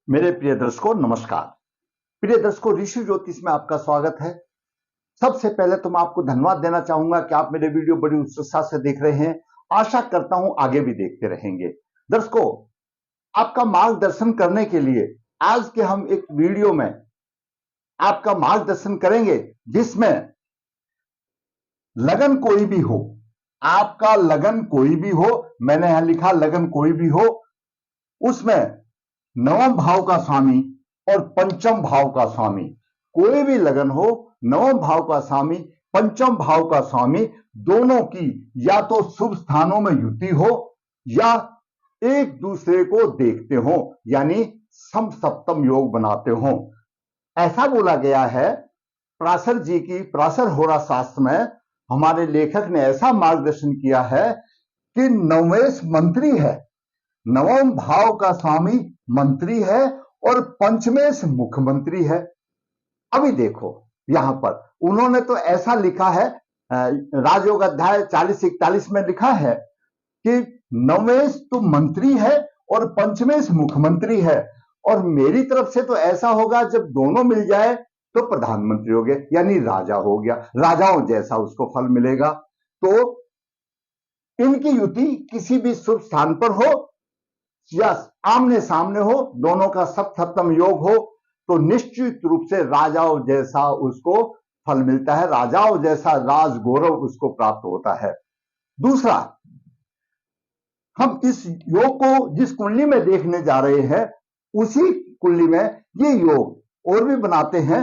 मेरे प्रिय दर्शकों नमस्कार। प्रिय दर्शकों, ऋषि ज्योतिष में आपका स्वागत है। सबसे पहले तो मैं आपको धन्यवाद देना चाहूंगा कि आप मेरे वीडियो बड़ी उत्साह से देख रहे हैं। आशा करता हूं आगे भी देखते रहेंगे। दर्शकों, आपका मार्गदर्शन करने के लिए आज के हम एक वीडियो में आपका मार्गदर्शन करेंगे जिसमें लगन कोई भी हो, आपका लगन कोई भी हो, मैंने यहां लिखा लगन कोई भी हो, उसमें नवम भाव का स्वामी और पंचम भाव का स्वामी, कोई भी लगन हो, नवम भाव का स्वामी, पंचम भाव का स्वामी, दोनों की या तो शुभ स्थानों में युति हो या एक दूसरे को देखते हो, यानी सम सप्तम योग बनाते हो। ऐसा बोला गया है पराशर जी की पराशर होरा शास्त्र में, हमारे लेखक ने ऐसा मार्गदर्शन किया है कि नवेश मंत्री है, नवम भाव का स्वामी मंत्री है और पंचमेश मुख्यमंत्री है। अभी देखो यहां पर उन्होंने तो ऐसा लिखा है, राजयोग अध्याय 40-41 में लिखा है कि नवेश तो मंत्री है और पंचमेश मुख्यमंत्री है, और मेरी तरफ से तो ऐसा होगा जब दोनों मिल जाए तो प्रधानमंत्री हो गए, यानी राजा हो गया, राजाओं जैसा उसको फल मिलेगा। तो इनकी युति किसी भी शुभ स्थान पर हो या आमने सामने हो, दोनों का सप्तम योग हो, तो निश्चित रूप से राजाओं जैसा उसको फल मिलता है, राजाओं जैसा राज गौरव उसको प्राप्त होता है। दूसरा, हम इस योग को जिस कुंडली में देखने जा रहे हैं उसी कुंडली में ये योग और भी बनाते हैं।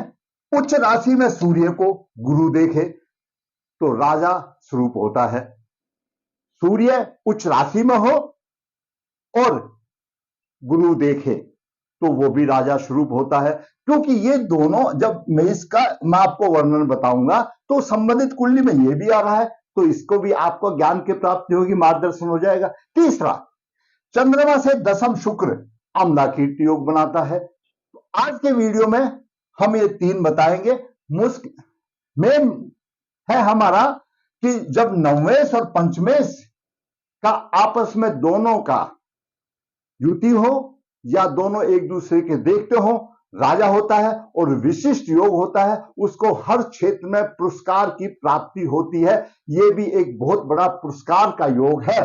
उच्च राशि में सूर्य को गुरु देखे तो राजा स्वरूप होता है, सूर्य उच्च राशि में हो और गुरु देखे तो वो भी राजा स्वरूप होता है। क्योंकि ये दोनों, जब मैं इसका मैं आपको वर्णन बताऊंगा तो संबंधित कुंडली में ये भी आ रहा है, तो इसको भी आपको ज्ञान की प्राप्ति होगी, मार्गदर्शन हो जाएगा। तीसरा, चंद्रमा से दशम शुक्र अमला कीर्ति योग बनाता है। तो आज के वीडियो में हम ये तीन बताएंगे। मेन है हमारा कि जब नवमेश और पंचमेश का आपस में दोनों का युति हो या दोनों एक दूसरे के देखते हो, राजा होता है और विशिष्ट योग होता है, उसको हर क्षेत्र में पुरस्कार की प्राप्ति होती है। यह भी एक बहुत बड़ा पुरस्कार का योग है।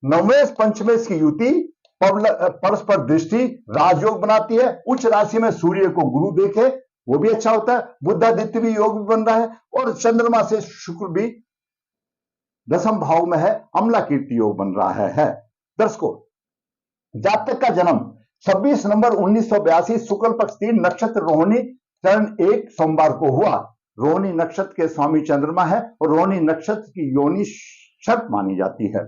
नवमेश पंचमेश की युति परस्पर दृष्टि राजयोग बनाती है। उच्च राशि में सूर्य को गुरु देखे वो भी अच्छा होता है, बुधादित्य भी योग भी बन रहा है, और चंद्रमा से शुक्र भी दशम भाव में है, अमला कीर्ति योग बन रहा है। दर्शकों, जातक का जन्म 26 नवंबर 1982 शुक्ल पक्ष 3 नक्षत्र रोहिणी चरण 1 सोमवार को हुआ। रोहिणी नक्षत्र के स्वामी चंद्रमा है और रोहिणी नक्षत्र की योनि शर्त मानी जाती है।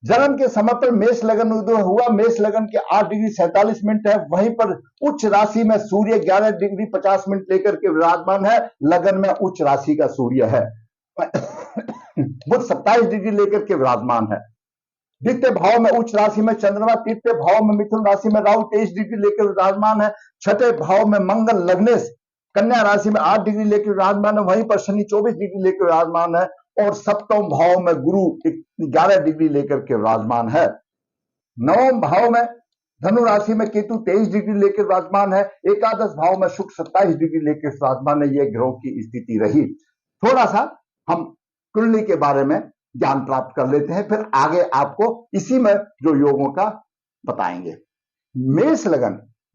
जन्म के समय पर मेष लगन उदय हुआ। मेष लगन के 8 डिग्री 47 मिनट है। वहीं पर उच्च राशि में सूर्य 11 डिग्री 50 मिनट लेकर के विराजमान है। लगन में उच्च राशि का सूर्य है। बुध 27 डिग्री लेकर के विराजमान है। द्वितीय भाव में उच्च राशि में चंद्रमा, तृतीय भाव में मिथुन राशि में राहु 23 डिग्री लेकर विराजमान है। छठे भाव में मंगल लग्नेश कन्या राशि में 8 डिग्री लेकर विराजमान है। वहीं पर शनि 24 डिग्री लेकर विराजमान है, और सप्तम भाव में गुरु 11 डिग्री लेकर के विराजमान है। नवम भाव में धनु राशि में केतु 23 डिग्री लेकर विराजमान है। एकादश भाव में शुक्र 27 डिग्री लेकर विराजमान है। यह ग्रहों की स्थिति रही। थोड़ा सा हम कुंडली के बारे में ज्ञान प्राप्त कर लेते हैं, फिर आगे आपको इसी में जो योगों का बताएंगे।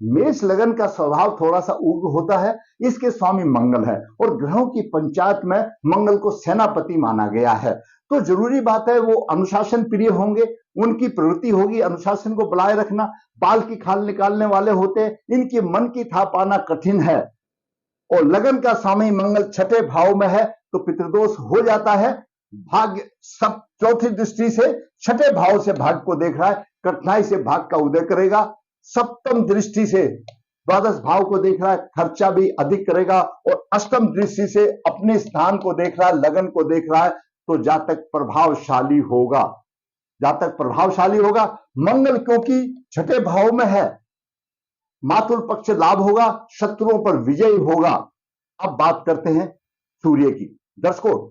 मेष लगन का स्वभाव थोड़ा सा उग्र होता है। इसके स्वामी मंगल है और ग्रहों की पंचायत में मंगल को सेनापति माना गया है। तो जरूरी बात है वो अनुशासन प्रिय होंगे, उनकी प्रवृत्ति होगी अनुशासन को बनाए रखना। बाल की खाल निकालने वाले होते हैं, इनके मन की था पाना कठिन है। और लगन का स्वामी मंगल छठे भाव में है तो पितृदोष हो जाता है। भाग्य सब चौथी दृष्टि से छठे भाव से भाग्य को देख रहा है, कठिनाई से भाग्य का उदय करेगा। सप्तम दृष्टि से द्वादश भाव को देख रहा है, खर्चा भी अधिक करेगा। और अष्टम दृष्टि से अपने स्थान को देख रहा है, लगन को देख रहा है, तो जातक प्रभावशाली होगा। जातक प्रभावशाली होगा। मंगल क्योंकि छठे भाव में है, मातुल पक्ष लाभ होगा, शत्रुओं पर विजय होगा। अब बात करते हैं सूर्य की। दर्शकों,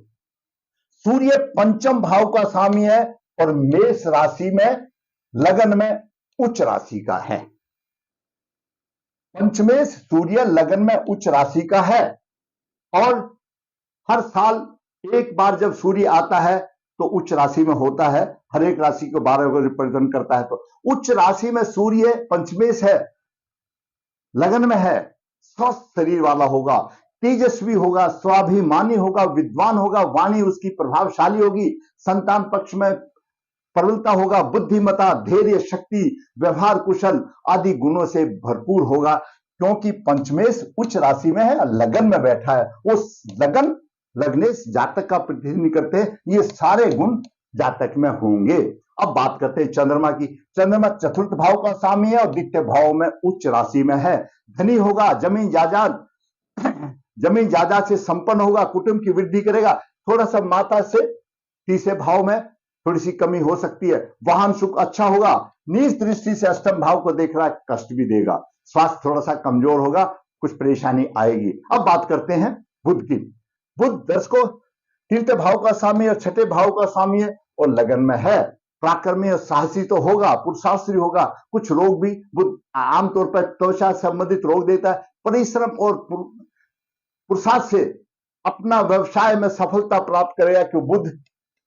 सूर्य पंचम भाव का स्वामी है और मेष राशि में लगन में उच्च राशि का है। पंचमेश सूर्य लगन में उच्च राशि का है और हर साल एक बार जब सूर्य आता है तो उच्च राशि में होता है। हर एक राशि को 12 को रिप्रेजेंट करता है। तो उच्च राशि में सूर्य पंचमेश है, लगन में है, स्वस्थ शरीर वाला होगा, तेजस्वी होगा, स्वाभिमानी होगा, विद्वान होगा, वाणी उसकी प्रभावशाली होगी, संतान पक्ष में प्रबलता होगा, बुद्धिमता, धैर्य, शक्ति, व्यवहार कुशल आदि गुणों से भरपूर होगा। क्योंकि पंचमेश उच्च राशि में है, लगन में बैठा है। वो लगन लग्नेश जातक का प्रतिनिधित्व करते हैं। ये सारे गुण जातक में होंगे। अब बात करते हैं चंद्रमा की। चंद्रमा चतुर्थ भाव का स्वामी है और द्वितीय भाव में उच्च राशि में है। धनी होगा, जमीन जायदाद से संपन्न होगा, कुटुंब की वृद्धि करेगा। थोड़ा सा माता से तीसरे भाव में थोड़ी सी कमी हो सकती है। वाहन सुख अच्छा होगा। नीच दृष्टि से अष्टम भाव को देख रहा है, कष्ट भी देगा। स्वास्थ्य थोड़ा सा कमजोर होगा, कुछ परेशानी आएगी। अब बात करते हैं बुध की। बुध 10 को तीसरे भाव का स्वामी और छठे भाव का स्वामी है और लगन में है। पराक्रमी और साहसी तो होगा, पुरुषार्थी होगा। कुछ रोग भी बुध आमतौर पर त्वचा संबंधित रोग देता है। परिश्रम और पुरुषार्थ से अपना व्यवसाय में सफलता प्राप्त करेगा कि बुध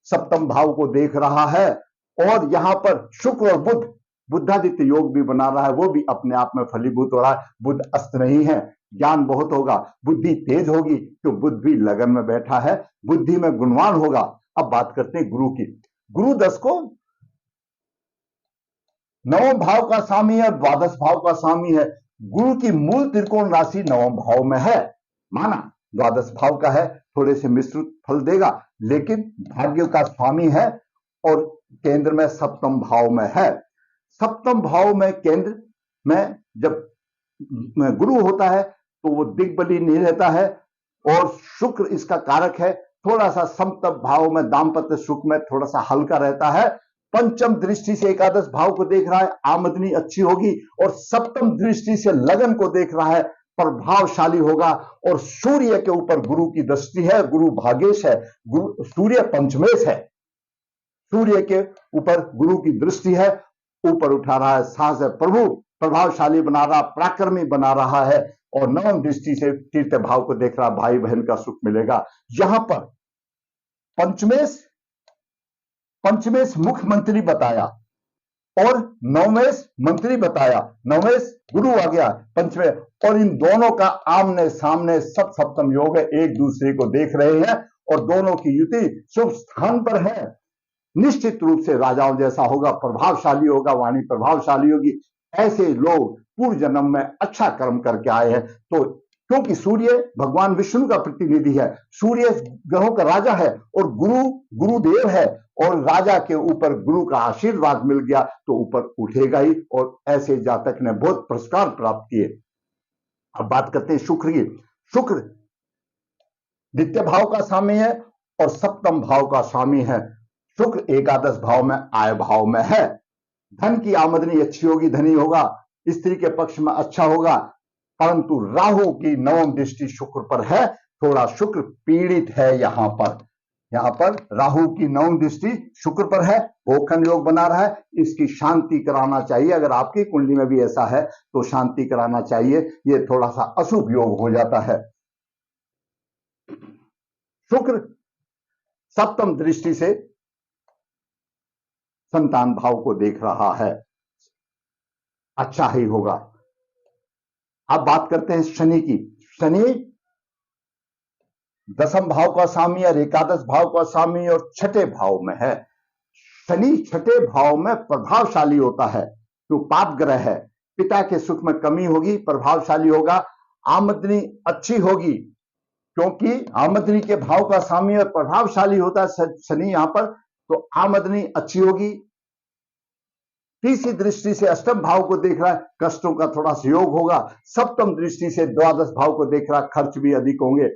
सप्तम भाव को देख रहा है और यहां पर शुक्र और बुध बुद्धादित्य योग भी बना रहा है, वो भी अपने आप में फलीभूत हो रहा है। बुध अस्त नहीं है, ज्ञान बहुत होगा, बुद्धि तेज होगी क्यों बुध भी लगन में बैठा है, बुद्धि में गुणवान होगा। अब बात करते हैं गुरु की। गुरु 10 को नवम भाव का स्वामी है और द्वादश भाव का स्वामी है। गुरु की मूल त्रिकोण राशि नवम भाव में है, माना द्वादश भाव का है, थोड़े से मिश्रित फल देगा, लेकिन भाग्य का स्वामी है और केंद्र में सप्तम भाव में है। सप्तम भाव में केंद्र में जब गुरु होता है तो वो दिग्बली नहीं रहता है और शुक्र इसका कारक है। थोड़ा सा सप्तम भाव में दाम्पत्य सुख में थोड़ा सा हल्का रहता है। पंचम दृष्टि से एकादश भाव को देख रहा है, आमदनी अच्छी होगी और सप्तम दृष्टि से लगन को देख रहा है, प्रभावशाली होगा। और सूर्य के ऊपर गुरु की दृष्टि है, गुरु भागेश है, सूर्य पंचमेश है, सूर्य के ऊपर गुरु की दृष्टि है, ऊपर उठा रहा है, साहस है, प्रभु प्रभावशाली बना रहा, पराक्रमी बना रहा है और नवम दृष्टि से तीसरे भाव को देख रहा, भाई बहन का सुख मिलेगा। यहां पर पंचमेश मुख्यमंत्री बताया और नवमेश मंत्री बताया। नवमेश गुरु आ गया, पंचमेश, और इन दोनों का आमने सामने सप्तम योग है, एक दूसरे को देख रहे हैं और दोनों की युति शुभ स्थान पर है। निश्चित रूप से राजाओं जैसा होगा, प्रभावशाली होगा, वाणी प्रभावशाली होगी। ऐसे लोग पूर्व जन्म में अच्छा कर्म करके आए हैं। तो क्योंकि सूर्य भगवान विष्णु का प्रतिनिधि है, सूर्य ग्रहों का राजा है और गुरुदेव है और राजा के ऊपर गुरु का आशीर्वाद मिल गया तो ऊपर उठेगा ही। और ऐसे जातक ने बहुत पुरस्कार प्राप्त किए। अब बात करते हैं शुक्र की। शुक्र द्वितीय भाव का स्वामी है और सप्तम भाव का स्वामी है। शुक्र एकादश भाव में आय भाव में है। धन की आमदनी अच्छी होगी, धनी होगा, स्त्री के पक्ष में अच्छा होगा, परंतु राहु की नवम दृष्टि शुक्र पर है, थोड़ा शुक्र पीड़ित है। यहां पर राहु की नवम दृष्टि शुक्र पर है, भोगखंड योग बना रहा है, इसकी शांति कराना चाहिए। अगर आपकी कुंडली में भी ऐसा है तो शांति कराना चाहिए, ये थोड़ा सा अशुभ योग हो जाता है। शुक्र सप्तम दृष्टि से संतान भाव को देख रहा है, अच्छा ही होगा। अब बात करते हैं शनि की। शनि दसम भाव का स्वामी और एकादश भाव का स्वामी और छठे भाव में है। शनि छठे भाव में प्रभावशाली होता है, तो पाप ग्रह है। पिता के सुख में कमी होगी, प्रभावशाली होगा, आमदनी अच्छी होगी, क्योंकि आमदनी के भाव का स्वामी और प्रभावशाली होता है शनि यहां पर, तो आमदनी अच्छी होगी। तीसरी दृष्टि से अष्टम भाव को देख रहा है, कष्टों का थोड़ा सहयोग होगा। सप्तम दृष्टि से द्वादश भाव को देख रहा है, खर्च भी अधिक होंगे,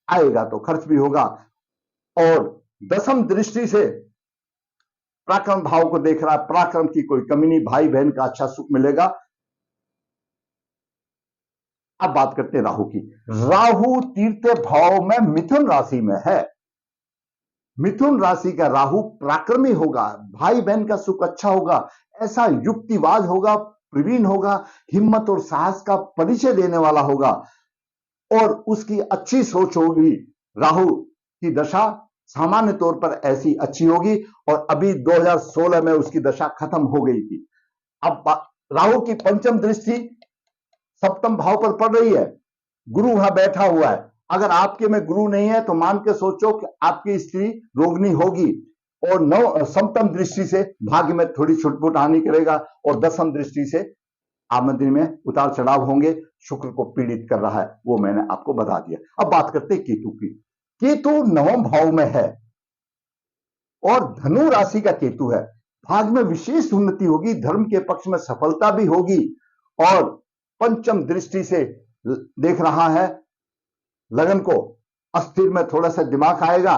आएगा तो खर्च भी होगा। और दसम दृष्टि से पराक्रम भाव को देख रहा है, पराक्रम की कोई कमी नहीं, भाई बहन का अच्छा सुख मिलेगा। अब बात करते हैं राहु की। राहु तीसरे भाव में मिथुन राशि में है। मिथुन राशि का राहु पराक्रमी होगा, भाई बहन का सुख अच्छा होगा, ऐसा युक्तिवाद होगा, प्रवीण होगा, हिम्मत और साहस का परिचय देने वाला होगा और उसकी अच्छी सोच होगी। राहु की दशा सामान्य तौर पर ऐसी अच्छी होगी और अभी 2016 में उसकी दशा खत्म हो गई थी। अब राहु की पंचम दृष्टि सप्तम भाव पर पड़ रही है, गुरु वहां बैठा हुआ है। अगर आपके में गुरु नहीं है तो मान के सोचो कि आपकी स्त्री रोगिणी होगी और सप्तम दृष्टि से भाग्य में थोड़ी छुटपुट हानि करेगा और दसम दृष्टि से आमदनी में उतार चढ़ाव होंगे। शुक्र को पीड़ित कर रहा है, वो मैंने आपको बता दिया। अब बात करते हैं केतु की। केतु नवम भाव में है और धनु राशि का केतु है। भाग्य में विशेष उन्नति होगी, धर्म के पक्ष में सफलता भी होगी और पंचम दृष्टि से देख रहा है लगन को, अस्थिर में थोड़ा सा दिमाग आएगा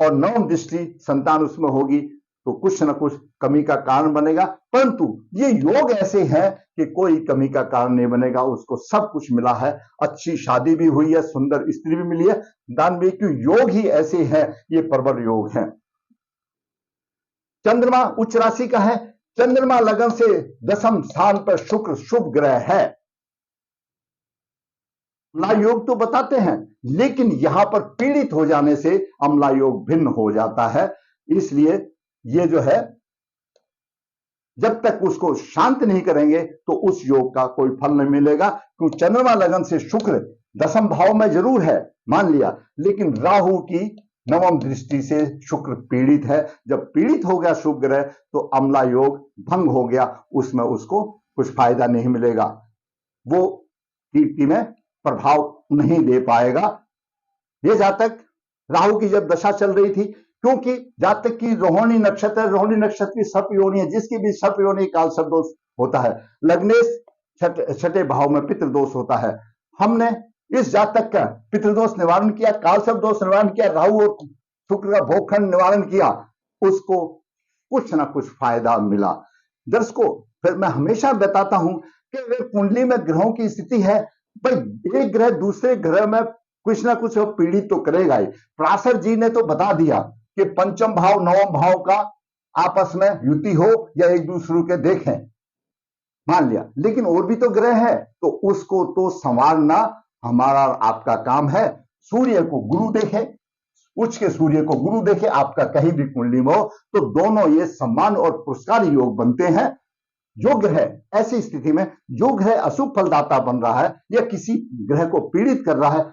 और नवम दृष्टि संतान उसमें होगी तो कुछ न कुछ कमी का कारण बनेगा। परंतु ये योग ऐसे हैं कि कोई कमी का कारण नहीं बनेगा, उसको सब कुछ मिला है। अच्छी शादी भी हुई है, सुंदर स्त्री भी मिली है। दानवीय के योग ही ऐसे हैं, ये प्रबल योग हैं। चंद्रमा उच्च राशि का है, चंद्रमा लगन से दसम स्थान पर शुक्र शुभ ग्रह है। अम्ला योग तो बताते हैं, लेकिन यहां पर पीड़ित हो जाने से अम्ला योग भिन्न हो जाता है। इसलिए ये जो है, जब तक उसको शांत नहीं करेंगे तो उस योग का कोई फल नहीं मिलेगा। क्योंकि चंद्रमा लगन से शुक्र दसम भाव में जरूर है, मान लिया, लेकिन राहु की नवम दृष्टि से शुक्र पीड़ित है। जब पीड़ित हो गया शुभ ग्रह तो अम्ला योग भंग हो गया, उसमें उसको कुछ फायदा नहीं मिलेगा, वो कीर्ति में प्रभाव नहीं दे पाएगा। ये जातक राहु की जब दशा चल रही थी, क्योंकि जातक की रोहिणी नक्षत्र की सर्प योनि है, जिसकी भी सर्प योनि काल सर्प दोष होता है। लग्नेश छठे भाव में पितृदोष होता है। हमने इस जातक का पितृदोष निवारण किया, काल सर्प दोष निवारण किया, राहु और शुक्र का भोगखंड निवारण किया, उसको कुछ ना कुछ फायदा मिला। दर्शकों, फिर मैं हमेशा बताता हूं कि अगर कुंडली में ग्रहों की स्थिति है, भाई एक ग्रह दूसरे ग्रह में कुछ ना कुछ पीड़ित तो करेगा ही। पराशर जी ने तो बता दिया कि पंचम भाव नवम भाव का आपस में युति हो या एक दूसरे के देखें, मान लिया, लेकिन और भी तो ग्रह है, तो उसको तो संवारना हमारा आपका काम है। सूर्य को गुरु देखे, उच्च के सूर्य को गुरु देखे, आपका कहीं भी कुंडली में हो, तो दोनों ये सम्मान और पुरस्कार योग बनते हैं। जो ग्रह ऐसी स्थिति में, जो ग्रह अशुभ फलदाता बन रहा है या किसी ग्रह को पीड़ित कर रहा है,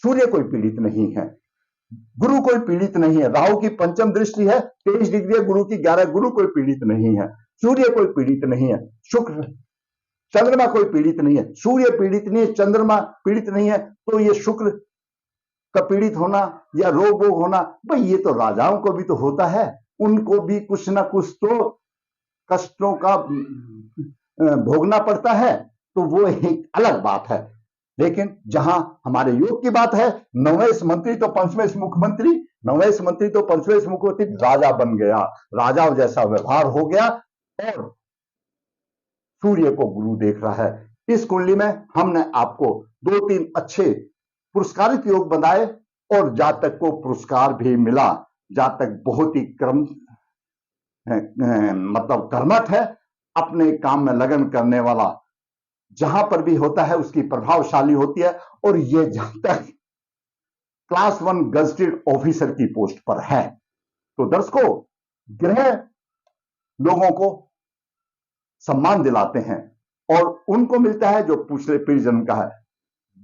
सूर्य कोई पीड़ित नहीं है, गुरु कोई पीड़ित नहीं है। राहु की पंचम दृष्टि है, 23 डिग्री है, गुरु की 11, गुरु कोई पीड़ित नहीं है, सूर्य कोई पीड़ित नहीं है, शुक्र चंद्रमा कोई पीड़ित नहीं है, सूर्य पीड़ित नहीं है, चंद्रमा पीड़ित नहीं है, तो ये शुक्र का पीड़ित होना या रोग वोग होना, भाई ये तो राजाओं को भी तो होता है, उनको भी कुछ ना कुछ तो कष्टों का भोगना पड़ता है, तो वो एक अलग बात है। लेकिन जहां हमारे योग की बात है, नवेश मंत्री तो पंचमेश मुख्यमंत्री, नवेश मंत्री तो पंचमेश मुख्यमंत्री राजा बन गया, राजा जैसा व्यवहार हो गया और सूर्य को गुरु देख रहा है। इस कुंडली में हमने आपको 2-3 अच्छे पुरस्कारित योग बनाए और जातक को पुरस्कार भी मिला। जातक बहुत ही मतलब कर्मठ है, अपने काम में लगन करने वाला, जहां पर भी होता है उसकी प्रभावशाली होती है और ये जातक क्लास 1 गजेटेड ऑफिसर की पोस्ट पर है। तो दर्शकों, ग्रह लोगों को सम्मान दिलाते हैं और उनको मिलता है जो पिछले पीढ़ी जन्म का है।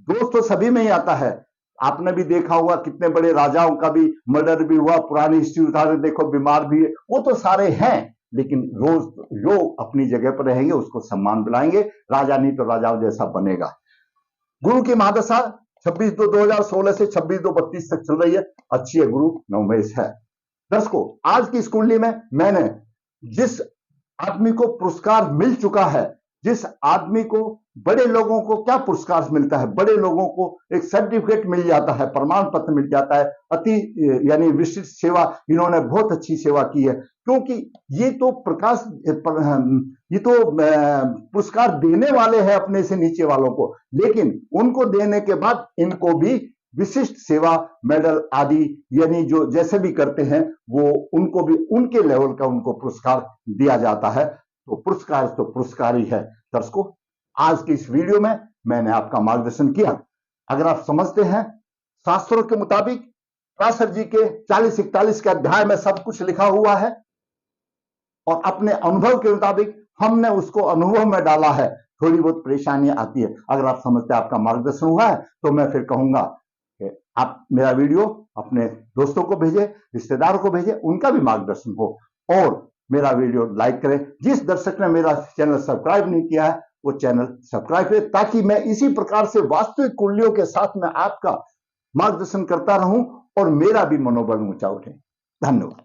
दोष तो सभी में ही आता है, आपने भी देखा होगा कितने बड़े राजाओं का भी मर्डर भी हुआ, पुरानी हिस्ट्री उतार देखो, बीमार भी है, वो तो सारे हैं, लेकिन रोज जो अपनी जगह पर रहेंगे उसको सम्मान दिलाएंगे। राजा नहीं तो राजाओं जैसा बनेगा। गुरु की महादशा 26/2/2016 से 26/2/32 तक चल रही है, अच्छी है, गुरु नवमेश है। दर्शकों, आज की इस कुंडली में मैंने जिस आदमी को पुरस्कार मिल चुका है, जिस आदमी को, बड़े लोगों को क्या पुरस्कार मिलता है, बड़े लोगों को एक सर्टिफिकेट मिल जाता है, प्रमाण पत्र मिल जाता है, अति यानी विशिष्ट सेवा, इन्होंने बहुत अच्छी सेवा की है। क्योंकि ये तो ये तो पुरस्कार देने वाले हैं अपने से नीचे वालों को, लेकिन उनको देने के बाद इनको भी विशिष्ट सेवा, मेडल आदि, यानी जो जैसे भी करते हैं वो उनको भी उनके लेवल का उनको पुरस्कार दिया जाता है। तो पुरस्कार ही है। दर्शकों, आज की इस वीडियो में मैंने आपका मार्गदर्शन किया। अगर आप समझते हैं शास्त्रों के मुताबिक पराशर जी के 40-41 के अध्याय में सब कुछ लिखा हुआ है और अपने अनुभव के मुताबिक हमने उसको अनुभव में डाला है, थोड़ी बहुत परेशानियां आती है। अगर आप समझते हैं आपका मार्गदर्शन हुआ है तो मैं फिर कहूंगा कि आप मेरा वीडियो अपने दोस्तों को भेजें, रिश्तेदारों को भेजें, उनका भी मार्गदर्शन हो, और मेरा वीडियो लाइक करें। जिस दर्शक ने मेरा चैनल सब्सक्राइब नहीं किया है वो चैनल सब्सक्राइब करें, ताकि मैं इसी प्रकार से वास्तविक कुंडलियों के साथ में आपका मार्गदर्शन करता रहूं और मेरा भी मनोबल ऊंचा उठे। धन्यवाद।